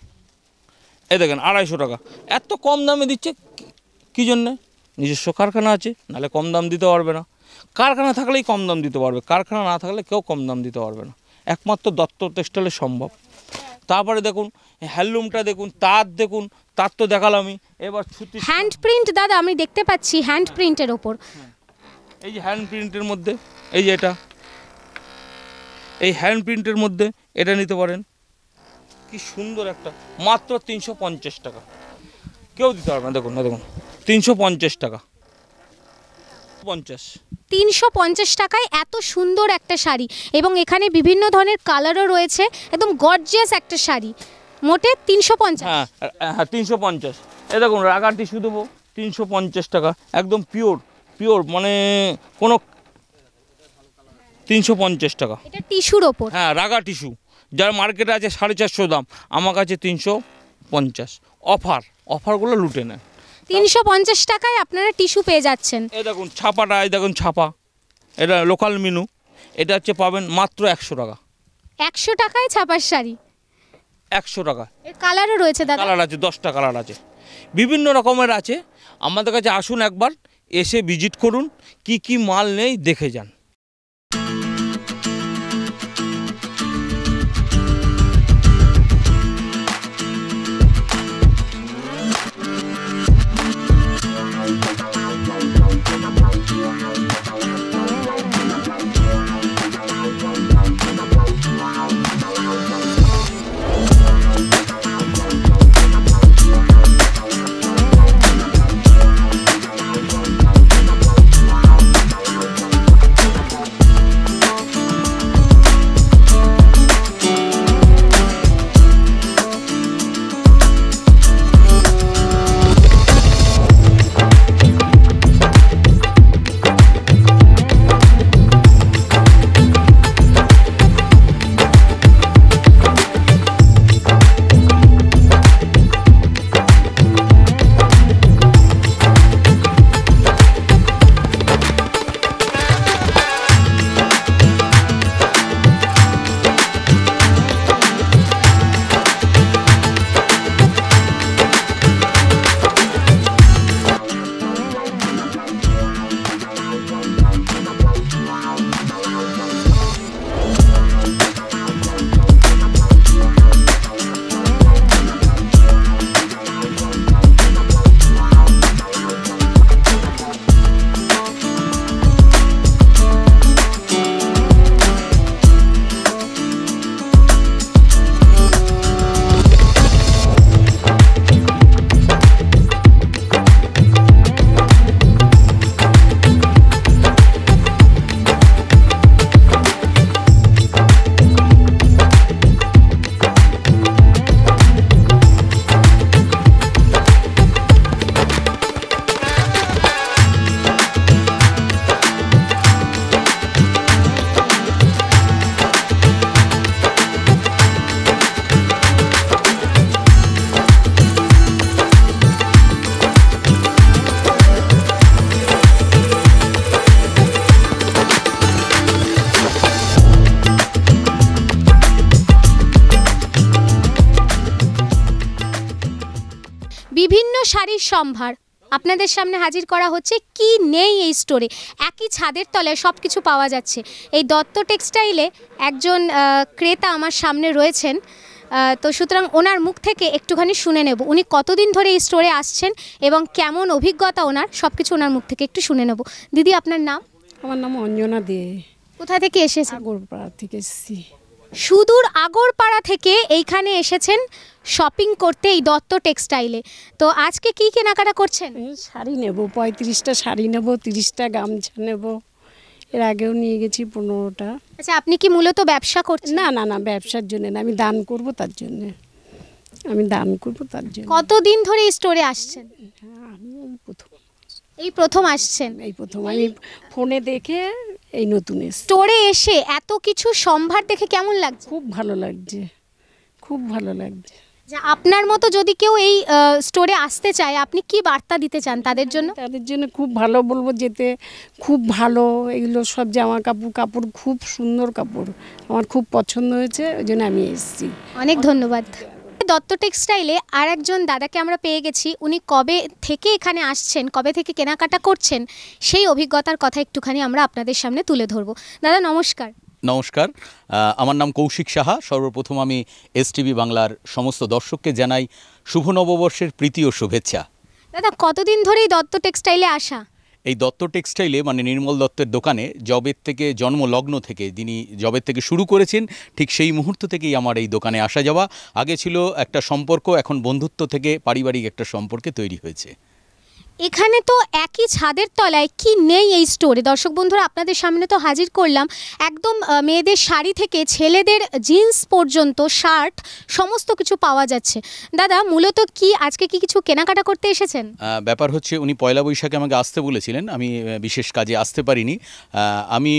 Speaker 2: এ দেখেন 250 টাকা, এত কম দামে দিচ্ছে কী জন্যে? নিজস্ব কারখানা আছে, নাহলে কম দাম দিতে পারবে না। কারখানা থাকলেই কম দাম দিতে পারবে, কারখানা না থাকলে কেউ কম দাম দিতে পারবে না, একমাত্র দত্ত টেক্সটাইলে সম্ভব। তারপরে দেখুন হ্যান্ডলুমটা দেখুন, তাঁত দেখুন, তাঁত তো দেখালামই। এবার সুতি
Speaker 1: হ্যান্ড প্রিন্ট দাদা আমি দেখতে পাচ্ছি, হ্যান্ড প্রিন্টের ওপর।
Speaker 2: এই যে হ্যান্ড প্রিন্টের মধ্যে, এই যে এটা, এই হ্যান্ড প্রিন্টের মধ্যে এটা নিতে পারেন, কি সুন্দর একটা, মাত্র 350 টাকা, কেউ দিতে পারবে না। দেখুন না, দেখুন 350 টাকা,
Speaker 1: 350 টাকায় এত সুন্দর একটা শাড়ি, এবং এখানে বিভিন্ন ধরনের কালারও রয়েছে, একদম গর্জিয়াস একটা শাড়ি, মোটে 350।
Speaker 2: হ্যাঁ হ্যাঁ 350। এ দেখুন রাগা টিস্যু দেবো 350 টাকা, একদম পিওর পিওর, মানে কোনো 350 টাকা।
Speaker 1: এটা টিস্যুর ওপর?
Speaker 2: হ্যাঁ রাগা টিস্যু, যার মার্কেটে আছে 450 দাম, আমার কাছে 350। অফার, অফারগুলো লুটে নেন।
Speaker 1: 350 টাকায় আপনারা টিস্যু পেয়ে যাচ্ছেন।
Speaker 2: এই দেখুন ছাপাটা, এই দেখুন ছাপা, এটা লোকাল মিনু, এটা হচ্ছে পাবেন মাত্র 100 টাকা।
Speaker 1: 100 টাকায় ছাপার শাড়ি?
Speaker 2: 100 টাকা।
Speaker 1: এর কালারও রয়েছে দাদা?
Speaker 2: কালার আছে, 10টা কালার আছে, বিভিন্ন রকমের আছে। আমাদের কাছে আসুন, একবার এসে ভিজিট করুন, কি কি মাল নেই দেখে যান।
Speaker 1: বিভিন্ন শাড়ির সম্ভার আপনাদের সামনে হাজির করা হচ্ছে। কি নেই এই স্টোরে, একই ছাদের তলায় সব কিছু পাওয়া যাচ্ছে। এই দত্ত টেক্সটাইলে একজন ক্রেতা আমার সামনে রয়েছেন, তো সুতরাং ওনার মুখ থেকে একটুখানি শুনে নেব উনি কতদিন ধরে এই স্টোরে আসছেন এবং কেমন অভিজ্ঞতা ওনার, সব কিছু ওনার মুখ থেকে একটু শুনে নেব। দিদি, আপনার নাম?
Speaker 5: আমার নাম অঞ্জনা দে।
Speaker 1: কোথা থেকে এসেছেন?
Speaker 5: আগরপাড়া থেকে এসেছি।
Speaker 1: সুদূর আগরপাড়া থেকে এইখানে এসেছেন শপিং করতে এই দত্ত টেক্সটাইলে। তো আজকে কি কেনাকাটা করছেন?
Speaker 5: শাড়ি নেব, 35টা শাড়ি নেব, 30টা গামছা নেব। এর আগেও নিয়ে গেছি 15টা।
Speaker 1: আচ্ছা, আপনি কি মূলত ব্যবসা করছেন?
Speaker 5: না না না, ব্যবসার জন্য না, আমি দান করব তার জন্য।
Speaker 1: কতদিন ধরে এই স্টোরে আসছেন?
Speaker 5: আমি
Speaker 1: এই প্রথম আসছেন?
Speaker 5: এই প্রথম। আমি ফোনে দেখে এই নতুন এসেছি।
Speaker 1: স্টোরে এসে এত কিছু সম্ভার দেখে কেমন লাগছে?
Speaker 5: খুব ভালো লাগছে, খুব ভালো লাগছে।
Speaker 1: আপনার মতো যদি কেউ এই স্টোরে আসতে চায়, আপনি কি বার্তা দিতে চান তাদের জন্য?
Speaker 5: তাদের জন্য খুব ভালো বলবো, যেতে খুব ভালো। এগুলো সব জামা কাপড় খুব সুন্দর কাপড়, আমার খুব পছন্দ হয়েছে, ওই জন্য আমি এসেছি।
Speaker 1: অনেক ধন্যবাদ। দত্ত টেক্সটাইলে আর একজন দাদাকে আমরা পেয়ে গেছি। উনি কবে থেকে এখানে আসছেন, কবে থেকে কেনাকাটা করছেন, সেই অভিজ্ঞতার কথা একটুখানি আমরা আপনাদের সামনে তুলে ধরবো। দাদা নমস্কার।
Speaker 6: নমস্কার, আমার নাম কৌশিক সাহা। সর্বপ্রথম আমি এসটিভি বাংলার সমস্ত দর্শককে জানাই শুভ নববর্ষের প্রীতি ও শুভেচ্ছা।
Speaker 1: দাদা, কতদিন ধরে এই দত্ত টেক্সটাইলে আসা?
Speaker 6: এই দত্ত টেক্সটাইলে মানে নির্মল দত্তের দোকানে জবের থেকে জন্মলগ্ন থেকে যিনি জবের থেকে শুরু করেছেন, ঠিক সেই মুহূর্ত থেকেই আমার এই দোকানে আসা যাওয়া। আগে ছিল একটা সম্পর্ক, এখন বন্ধুত্ব থেকে পারিবারিক একটা সম্পর্কে তৈরি হয়েছে।
Speaker 1: এখানে তো একই ছাদের তলায় কি নেই এই স্টোরে? দর্শক বন্ধুরা, আপনাদের সামনে তো হাজির করলাম একদম মেয়েদের শাড়ি থেকে ছেলেদের জিন্স পর্যন্ত, শার্ট, সমস্ত কিছু পাওয়া যাচ্ছে। দাদা, মূলত কি আজকে কি কিছু কেনাকাটা করতে এসেছেন?
Speaker 6: ব্যাপার হচ্ছে, উনি পয়লা বৈশাখে আমাকে আসতে বলেছিলেন, আমি বিশেষ কাজে আসতে পারিনি। আমি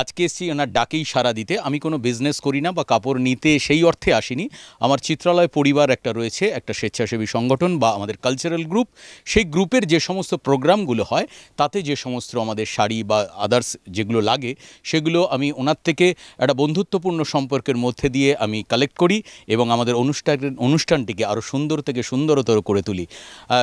Speaker 6: আজকে এসেছি ওনার ডাকেই সাড়া দিতে। আমি কোনো বিজনেস করি না বা কাপড় নিতে সেই অর্থে আসিনি। আমার চিত্রালয় পরিবার একটা রয়েছে, একটা স্বেচ্ছাসেবী সংগঠন বা আমাদের কালচারাল গ্রুপ। সেই গ্রুপে যে সমস্ত প্রোগ্রামগুলো হয় তাতে যে সমস্ত আমাদের শাড়ি বা আদার্স যেগুলো লাগে সেগুলো আমি ওনার থেকে একটা বন্ধুত্বপূর্ণ সম্পর্কের মধ্যে দিয়ে আমি কালেক্ট করি এবং আমাদের অনুষ্ঠানটিকে আরও সুন্দর থেকে সুন্দরতর করে তুলি।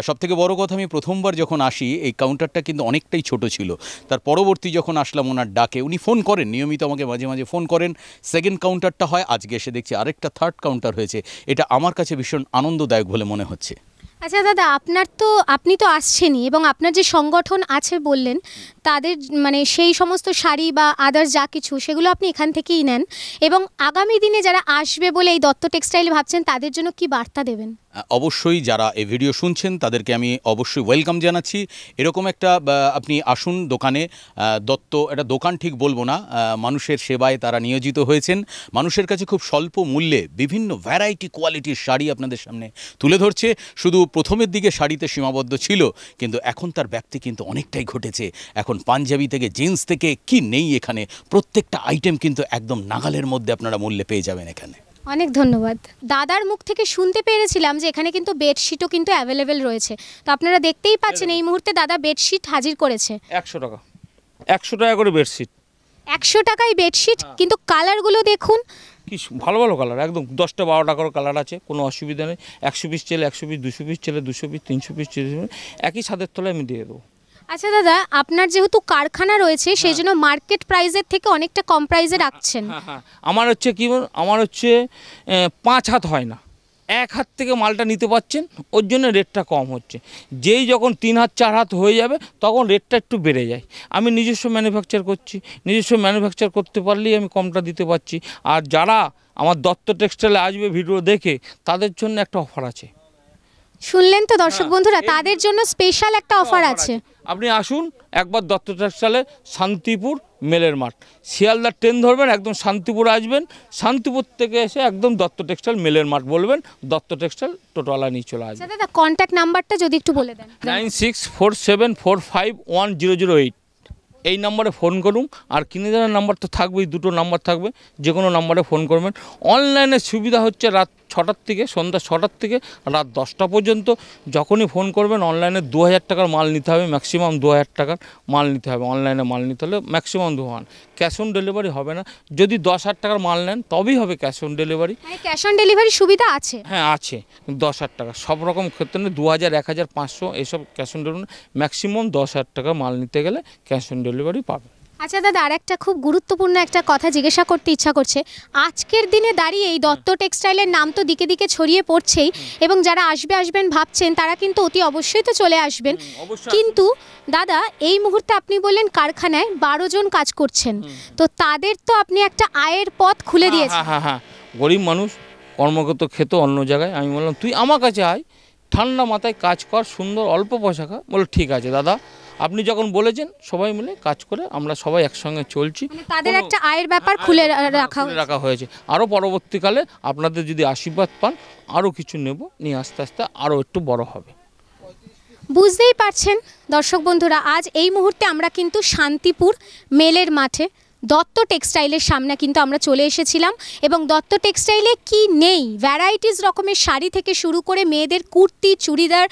Speaker 6: সবথেকে বড় কথা, আমি প্রথমবার যখন আসি এই কাউন্টারটা কিন্তু অনেকটাই ছোট ছিল। তার পরবর্তী যখন আসলাম ওনার ডাকে, উনি ফোন করেন নিয়মিত, আমাকে মাঝে মাঝে ফোন করেন। সেকেন্ড কাউন্টারটা হয়, আজকে এসে দেখছি আরেকটা থার্ড কাউন্টার হয়েছে। এটা আমার কাছে ভীষণ আনন্দদায়ক বলে মনে হচ্ছে।
Speaker 1: আচ্ছা দাদা, আপনি তো আসছেনই এবং আপনার যে সংগঠন আছে বললেন, তাদের মানে সেই সমস্ত শাড়ি বা আদার্স যা কিছু সেগুলো আপনি এখান থেকেই নেন, এবং আগামী দিনে যারা আসবে বলে এই দত্ত টেক্সটাইল ভাবছেন তাদের জন্য কি বার্তা দেবেন?
Speaker 6: অবশ্যই যারা এই ভিডিও শুনছেন তাদেরকে আমি অবশ্যই ওয়েলকাম জানাচ্ছি। এরকম একটা আপনি আসুন দোকানে। দত্ত এটা দোকান ঠিক বলবো না, মানুষের সেবায় তারা নিয়োজিত হয়েছেন। মানুষের কাছে খুব স্বল্প মূল্যে বিভিন্ন ভ্যারাইটি কোয়ালিটির শাড়ি আপনাদের সামনে তুলে ধরছে। শুধু প্রথমের দিকে শাড়িতে সীমাবদ্ধ ছিল, কিন্তু এখন তার ব্যাপ্তি কিন্তু অনেকটাই ঘটেছে। এখন পাঞ্জাবি থেকে জিন্স থেকে কি নেই, এখানে প্রত্যেকটা আইটেম কিন্তু একদম নাগালের মধ্যে আপনারা মূল্যে পেয়ে যাবেন এখানে।
Speaker 1: অনেক ধন্যবাদ। দাদার মুখ থেকে শুনতে পেরেছিলাম যে এখানে কিন্তু বেডশিটও কিন্তু অ্যাভেলেবেল রয়েছে। তো আপনারা দেখতেই পাচ্ছেন এই মুহূর্তে দাদা বেডশিট হাজির করেছে।
Speaker 2: 100 টাকা, 100 টাকা করে বেডশিট।
Speaker 1: 100 টাকায় বেডশিট, কিন্তু কালারগুলো দেখুন
Speaker 2: কি ভালো ভালো কালার, একদম 10টা 12টা করে কালার আছে, কোনো অসুবিধা নেই। 100 পিস চেলে 100 পিস, 200 পিস চেলে 200 পিস, 300 পিস চেলে একই ছাদের তলায় আমি দিয়ে দেবো।
Speaker 1: আচ্ছা দাদা, আপনার যেহেতু কারখানা রয়েছে সেই জন্য মার্কেট প্রাইসের থেকে অনেকটা কম প্রাইসে রাখছেন।
Speaker 2: হ্যাঁ, আমার হচ্ছে কি, আমার হচ্ছে 5 হাত হয় না, 1 হাত থেকে মালটা নিতে পারছেন, ওর জন্য রেটটা কম হচ্ছে। যেই যখন 3 হাত 4 হাত হয়ে যাবে তখন রেটটা একটু বেড়ে যায়। আমি নিজস্ব ম্যানুফ্যাকচার করছি, নিজস্ব ম্যানুফ্যাকচার করতে পারলেই আমি কমটা দিতে পারছি। আর যারা আমার দত্ত টেক্সটাইলে আসবে ভিডিও দেখে, তাদের জন্য একটা অফার আছে।
Speaker 1: শুনলেন তো দর্শক বন্ধুরা, তাদের জন্য স্পেশাল একটা অফার আছে।
Speaker 2: আপনি আসুন একবার দত্ত টেক্সটাইলে, শান্তিপুর মেলের মাঠ, শিয়ালদা ট্রেন ধরবেন, একদম শান্তিপুর আসবেন, শান্তিপুর থেকে এসে একদম দত্ত টেক্সটাইল মেলের মাঠ বলবেন, দত্ত টেক্সটাইল টোটোওয়ালা নিয়ে চলে আসবে।
Speaker 1: দাদা কন্ট্যাক্ট নাম্বারটা যদি একটু বলে দেন।
Speaker 2: 9647451008 এই নাম্বারে ফোন করুন। আর কিনে দেওয়ার নাম্বার তো থাকবেই, 2টো নাম্বার থাকবে, যে কোনো নাম্বারে ফোন করবেন। অনলাইনে সুবিধা হচ্ছে রাত 6টার থেকে সন্ধ্যা 6টার থেকে রাত 10টা পর্যন্ত যখনই ফোন করবেন অনলাইনে 2000 টাকার মাল নিতে হবে, ম্যাক্সিমাম 2000 টাকার মাল নিতে হবে। অনলাইনে মাল নিতে হলে ম্যাক্সিমাম 2000, ক্যাশ অন ডেলিভারি হবে না। যদি 10,000 টাকার মাল নেন তবেই হবে cash on delivery.
Speaker 1: Cash on delivery সুবিধা আছে?
Speaker 2: হ্যাঁ আছে, 10,000 টাকা সব রকম ক্ষেত্রে 2000, 1000, 500 এইসব ক্যাশ অন ডেলিভারি। ম্যাক্সিমাম 10,000 টাকা মাল নিতে গেলে ক্যাশ অন ডেলিভারি পাবে।
Speaker 1: আচ্ছা দাদা, আর একটা খুব গুরুত্বপূর্ণ একটা কথা জিজ্ঞাসা করতে ইচ্ছা করছে। আজকের দিনে দাঁড়িয়ে এই দত্ত টেক্সটাইলের নাম তো দিকে দিকে ছড়িয়ে পড়ছেই, এবং যারা আসবেন ভাবছেন তারা কিন্তু অতি অবশ্যই তো চলে আসবেন। কিন্তু দাদা, এই মুহূর্তে আপনি বললেন কারখানায় 12 জন কাজ করছেন, তো তাদের তো আপনি একটা আয়ের পথ খুলে দিয়েছেন।
Speaker 2: হ্যাঁ, গরিব মানুষ কর্মগত খেত অন্য জায়গায়, আমি বললাম তুই আমার কাছে আয়, ঠান্ডা মাথায় কাজ কর, সুন্দর অল্প পয়সা খা। বলো ঠিক আছে দাদা, আপনি যখন বলেছেন সবাই মিলে কাজ করে আমরা সবাই একসঙ্গে চলছি।
Speaker 1: তাদের একটা আয়ের ব্যাপার খুলে রাখা
Speaker 2: হয়েছে। আরও পরবর্তীকালে আপনাদের যদি আশীর্বাদ পান আরও কিছু নিয়ে আস্তে আস্তে আরও একটু বড় হবে।
Speaker 1: বুঝতেই পারছেন দর্শক বন্ধুরা, আজ এই মুহূর্তে আমরা কিন্তু শান্তিপুর মেলের মাঠে দত্ত টেক্সটাইলের সামনে কিন্তু আমরা চলে এসেছিলাম। এবং দত্ত টেক্সটাইলে কি নেই, ভ্যারাইটিস রকমের শাড়ি থেকে শুরু করে মেয়েদের কুর্তি, চুড়িদার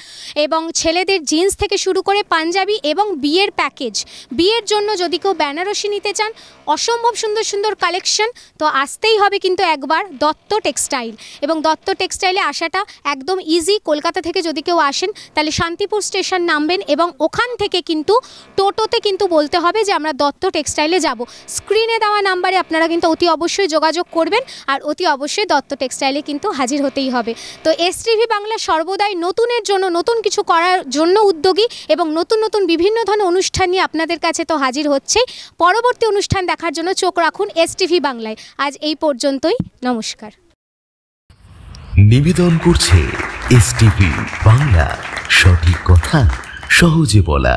Speaker 1: এবং ছেলেদের জিন্স থেকে শুরু করে পাঞ্জাবি এবং বিয়ের প্যাকেজ। বিয়ের জন্য যদি কেউ বেনারসি নিতে চান, অসম্ভব সুন্দর সুন্দর কালেকশন, তো আসতেই হবে কিন্তু একবার দত্ত টেক্সটাইল। এবং দত্ত টেক্সটাইলে আসাটা একদম ইজি। কলকাতা থেকে যদি কেউ আসেন তাহলে শান্তিপুর স্টেশন নামবেন এবং ওখান থেকে কিন্তু টোটোতে কিন্তু বলতে হবে যে আমরা দত্ত টেক্সটাইলে যাব। স্ক্রিনে দেওয়া নাম্বারে আপনারা কিন্তু অতি অবশ্যই যোগাযোগ করবেন, আর অতি অবশ্যই দত্ত টেক্সটাইলে কিন্তু হাজির হতেই হবে। তো এসটিভি বাংলা সর্বদাই নতুনের জন্য, নতুন কিছু করার জন্য উদ্যোগী, এবং নতুন নতুন বিভিন্ন ধরনের অনুষ্ঠান নিয়ে আপনাদের কাছে তো হাজির হচ্ছেই। পরবর্তী অনুষ্ঠান দেখার জন্য চোখ রাখুন এসটিভি বাংলায়। আজ এই পর্যন্তই, নমস্কার।
Speaker 7: নিবেদন করছে এসটিভি বাংলা, সঠিক কথা সহজে বলা।